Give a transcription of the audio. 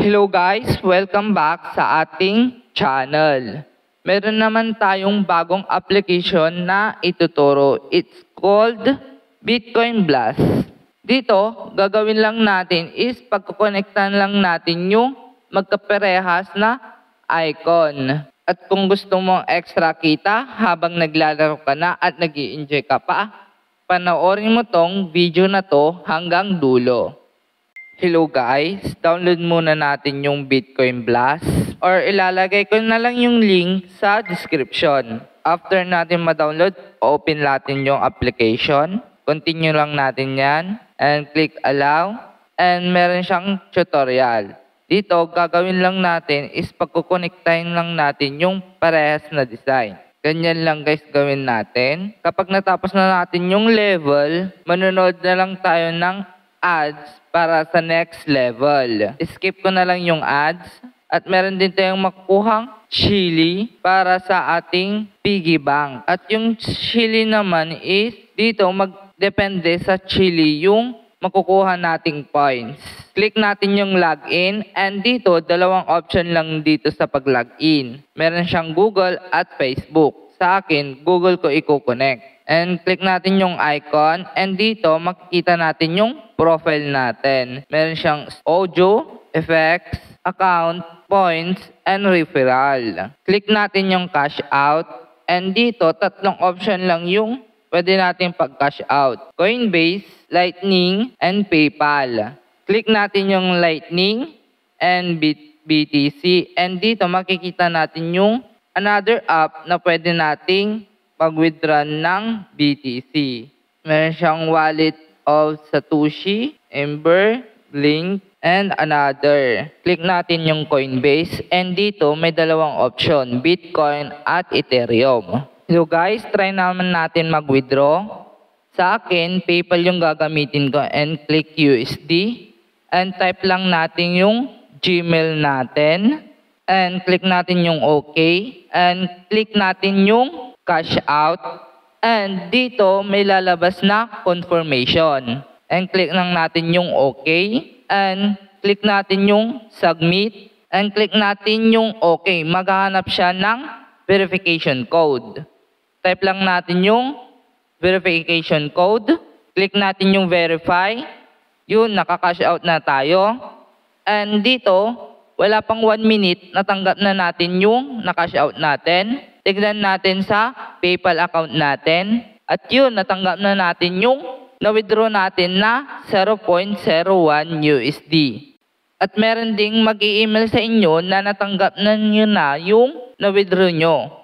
Hello guys! Welcome back sa ating channel. Meron naman tayong bagong application na ituturo. It's called Bitcoin Blast. Dito, gagawin lang natin is pagkukonektan lang natin yung magkaparehas na icon. At kung gusto mong extra kita habang naglalaro ka na at nag-i-enjoy ka pa, panoorin mo tong video na to hanggang dulo. Hello guys, download muna natin yung Bitcoin Blast or ilalagay ko na lang yung link sa description. After natin ma-download, open natin yung application. Continue lang natin yan and click allow and meron siyang tutorial. Dito, gagawin lang natin is pagkukonektahin lang natin yung parehas na design. Ganyan lang guys gawin natin. Kapag natapos na natin yung level, manonood na lang tayo ng ads para sa next level. Skip ko na lang yung ads at meron din tayong makukuhang chili para sa ating piggy bank. At yung chili naman is dito magdepende sa chili yung makukuha nating points. Click natin yung login and dito dalawang option lang dito sa pag-login. Meron siyang Google at Facebook. Sa akin, Google ko i-connect. And click natin yung icon and dito makikita natin yung profile natin. Meron siyang audio, effects, account, points, and referral. Click natin yung cash out and dito tatlong option lang yung pwede natin pag-cash out. Coinbase, Lightning, and PayPal. Click natin yung Lightning and BTC and dito makikita natin yung another app na pwede nating pag-withdraw ng BTC. Meron siyang wallet of Satoshi, Ember, Blink, and another. Click natin yung Coinbase and dito may dalawang option, Bitcoin at Ethereum. So guys, try naman natin mag-withdraw. Sa akin, PayPal yung gagamitin ko and click USD. And type lang natin yung Gmail natin. And click natin yung OK. And click natin yung cash out and dito may lalabas na confirmation and click lang natin yung OK and click natin yung submit and click natin yung OK. Maghahanap siya ng verification code. Type lang natin yung verification code, click natin yung verify, yun, nakaka-cash out na tayo and dito wala pang 1 minute natanggap na natin yung na-cash out natin. Tignan natin sa PayPal account natin. At yun, natanggap na natin yung na-withdraw natin na 0.01 USD. At meron ding mag-i-email sa inyo na natanggap na nyo na yung na-withdraw nyo.